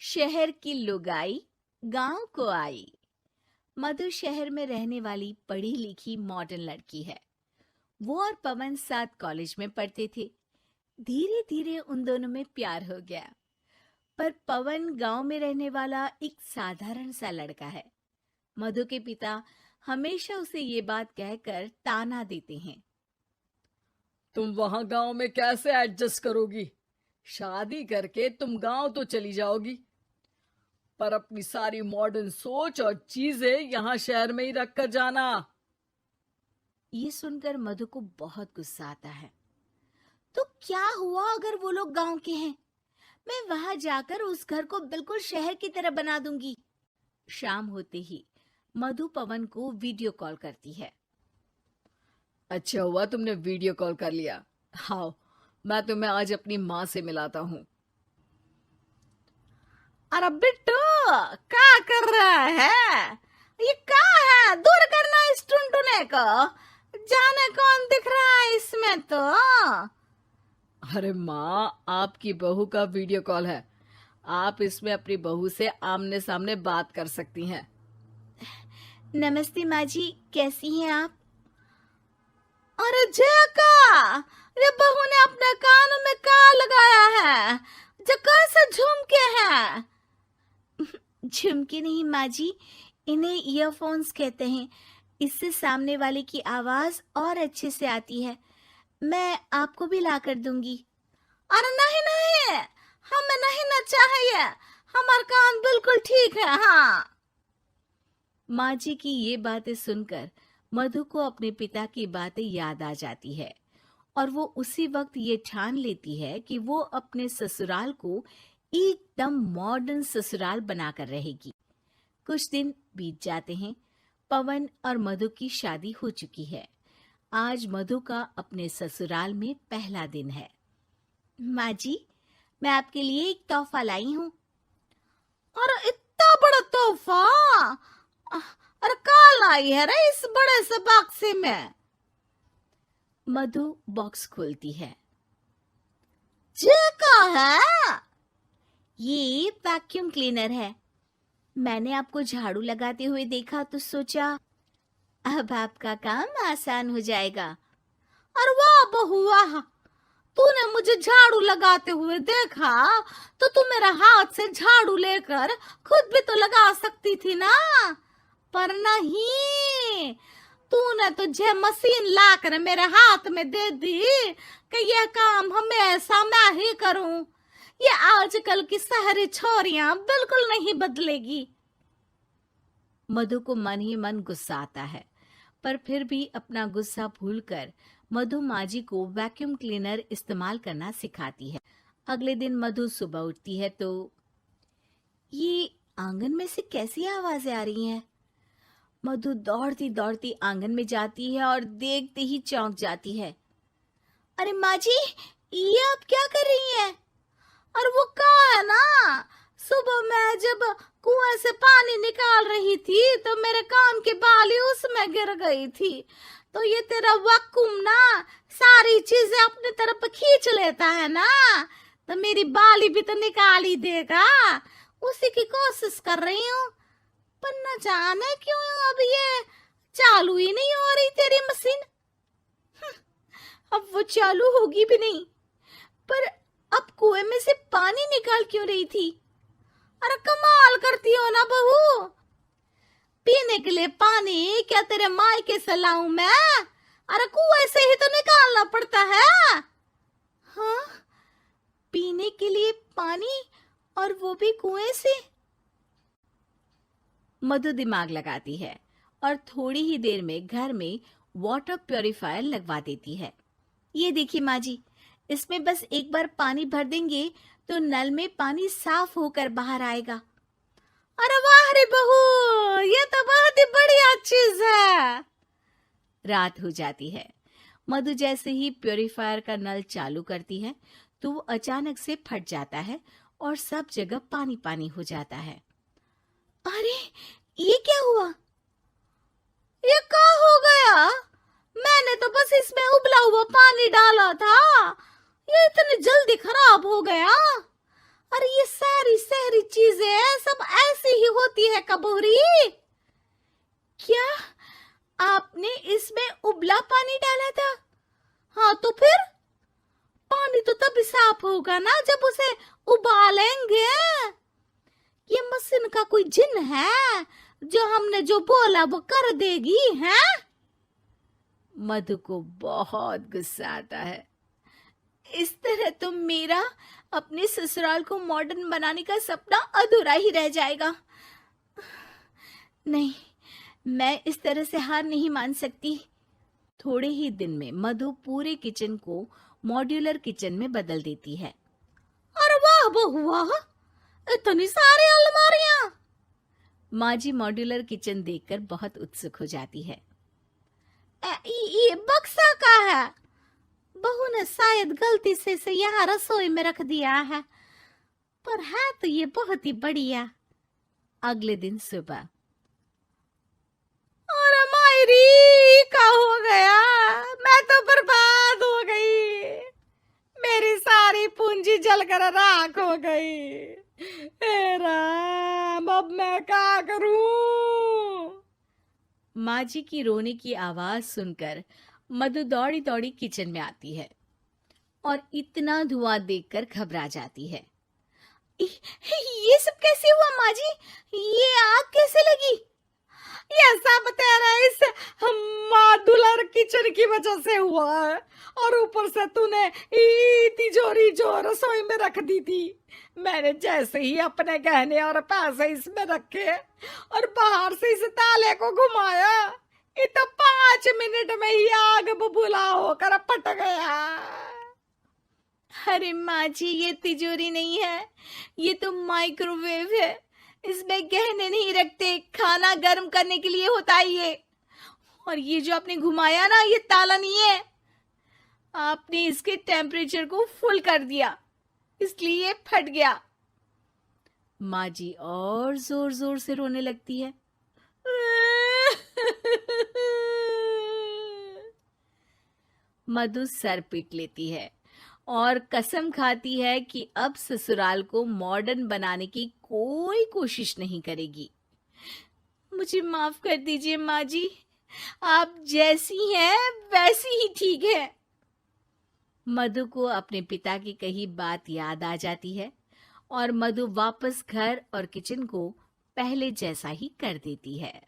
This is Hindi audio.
शहर की लुगाई गांव को आई। मधु शहर में रहने वाली पढ़ी लिखी मॉडर्न लड़की है। वो और पवन साथ कॉलेज में पढ़ते थे। धीरे धीरे उन दोनों में प्यार हो गया। पर पवन गांव में रहने वाला एक साधारण सा लड़का है। मधु के पिता हमेशा उसे ये बात कहकर ताना देते हैं। तुम वहां गांव में कैसे एडजस्ट करोगी? शादी करके तुम गांव तो चली जाओगी, पर अपनी सारी मॉडर्न सोच और चीजें यहाँ शहर में ही रख कर जाना। ये सुनकर मधु को बहुत गुस्सा आता है। तो क्या हुआ अगर वो लोग गांव के हैं? मैं वहां जाकर उस घर को बिल्कुल शहर की तरह बना दूंगी। शाम होते ही मधु पवन को वीडियो कॉल करती है। अच्छा हुआ तुमने वीडियो कॉल कर लिया। हाँ, मैं तुम्हें आज अपनी माँ से मिलाता हूँ। अरे बिट्टू, क्या कर रहा है? ये क्या है? दूर करना इस टुनटुने को। जाने कौन दिख रहा है इसमें तो। अरे माँ, आपकी बहू का वीडियो कॉल है। आप इसमें अपनी बहू से आमने सामने बात कर सकती हैं। नमस्ते माँ जी, कैसी हैं आप? अरे जका, ये बहू ने अपने कानों में क्या लगाया है? जका से झुमके हैं। झुमके नहीं माँ जी, इन्हें ईयरफोन्स कहते हैं। इससे सामने वाले की आवाज और अच्छे से आती है। मैं आपको भी ला कर दूंगी। अरे नहीं नहीं, हमें नहीं ना चाहिए। हमारा कान बिल्कुल ठीक है। हाँ। माँ जी की ये बातें सुनकर मधु को अपने पिता की बातें याद आ जाती है और वो उसी वक्त ये ठान लेती है कि वो अपने ससुराल को एकदम मॉडर्न ससुराल बनाकर रहेगी। कुछ दिन बीत जाते हैं। पवन और मधु की शादी हो चुकी है। आज मधु का अपने ससुराल में पहला दिन है। माँ जी, मैं आपके लिए एक तोहफा लाई हूँ। अरे इतना बड़ा तोहफा! अरे क्या लाई है रे इस बड़े से बक्से में? मधु बॉक्स खोलती है। ये क्या है? ये वैक्यूम क्लीनर है। मैंने आपको झाड़ू लगाते हुए देखा तो सोचा अब आपका काम आसान हो जाएगा। अरे वाह बहू वाह, तूने मुझे झाड़ू लगाते हुए देखा तो तू मेरा हाथ से झाड़ू लेकर खुद भी तो लगा सकती थी ना। पर नहीं, तूने तो जे मशीन लाकर मेरे हाथ में दे दी कि यह काम हमेशा मैं ही करूं। ये आजकल की शहरी छोरियां बिल्कुल नहीं बदलेगी। मधु को मन ही मन गुस्सा आता है, पर फिर भी अपना गुस्सा भूलकर मधु माँ जी को वैक्यूम क्लीनर इस्तेमाल करना सिखाती है। अगले दिन मधु सुबह उठती है तो ये आंगन में से कैसी आवाजें आ रही हैं? मधु दौड़ती दौड़ती आंगन में जाती है और देखते ही चौंक जाती है। अरे माँ जी, ये आप क्या कर रही हैं? और वो कहा है ना, सुबह मैं जब कुएं से पानी निकाल रही थी तो मेरे कान की बाली उसमें गिर गई थी। तो ये तेरा वैक्यूम ना सारी चीजें अपनी तरफ खींच लेता है ना, तो मेरी बाली भी तो निकाल ही देगा। उसी की कोशिश कर रही हूँ, पर न जाने क्यों अब ये चालू ही नहीं हो रही तेरी मशीन। अब वो चालू होगी भी नहीं। पर अब कुएं में से पानी निकाल क्यों रही थी? अरे कमाल करती हो ना बहू। पीने के लिए पानी क्या तेरे मायके से लाऊं मैं? अरे कुएं से ही तो निकालना पड़ता है। हाँ, पीने के लिए पानी, और वो भी कुएं से। मधु दिमाग लगाती है और थोड़ी ही देर में घर में वाटर प्यूरिफायर लगवा देती है। ये देखिए माँ जी, इसमें बस एक बार पानी भर देंगे तो नल में पानी साफ होकर बाहर आएगा। अरे वाह रे बहू, ये तो बहुत ही बढ़िया चीज है। रात हो जाती है। मधु जैसे ही प्यूरिफायर का नल चालू करती है तो वो अचानक से फट जाता है और सब जगह पानी पानी हो जाता है। अरे ये क्या हुआ? ये क्या हो गया? मैंने तो बस इसमें उबला हुआ पानी डाला था, ये इतनी जल्दी खराब हो गया। अरे ये सारी शहरी चीजें सब ऐसी ही होती है कबूरी। क्या आपने इसमें उबला पानी डाला था? हाँ तो फिर पानी तो तभी साफ होगा ना जब उसे उबालेंगे। ये मशीन का कोई जिन है जो हमने जो बोला वो कर देगी है? मधु को बहुत गुस्सा आता है। इस तरह तो मेरा अपने ससुराल को मॉडर्न बनाने का सपना अधूरा ही रह जाएगा। नहीं, मैं इस तरह से हार नहीं मान सकती। थोड़े ही दिन में मधु पूरे किचन को मॉड्यूलर किचन में बदल देती है। अरे वाह बहुआ, इतनी सारी अलमारियां। माँ जी मॉड्यूलर किचन देखकर बहुत उत्सुक हो जाती है। ये बक्सा का है। बहू ने शायद गलती से इसे यहाँ रसोई में रख दिया है, पर है तो ये बहुत ही बढ़िया। अगले दिन सुबह। अरे मायरी का हो गया, मैं तो बर्बाद हो गई। मेरी सारी पूंजी जलकर राख हो गई। हे राम, अब मैं क्या करूं? माँ जी की रोने की आवाज सुनकर मधु दौड़ी दौड़ी किचन में आती है और इतना धुआं देखकर घबरा जाती है। ये सब कैसे हुआ माँ जी? ये आग कैसे लगी? ये सब तेरा इस मॉड्यूलर किचन की वजह से हुआ है, और ऊपर से तूने तिजोरी जो रसोई में रख दी थी, मैंने जैसे ही अपने गहने और पैसे इसमें रखे और बाहर से इस ताले को घुमाया, ये तो 5 मिनट में ही आग बबूला होकर पट गया। अरे माँ जी, ये तिजोरी नहीं है, ये तो माइक्रोवेव है। इसमें गहने नहीं रखते, खाना गर्म करने के लिए होता है ये। और ये जो आपने घुमाया ना, ये ताला नहीं है, आपने इसके टेम्परेचर को फुल कर दिया, इसलिए ये फट गया। माँ जी और जोर जोर से रोने लगती है। मधु सर पीट लेती है और कसम खाती है कि अब ससुराल को मॉडर्न बनाने की कोई कोशिश नहीं करेगी। मुझे माफ कर दीजिए माँ जी, आप जैसी हैं वैसी ही ठीक है। मधु को अपने पिता की कही बात याद आ जाती है और मधु वापस घर और किचन को पहले जैसा ही कर देती है।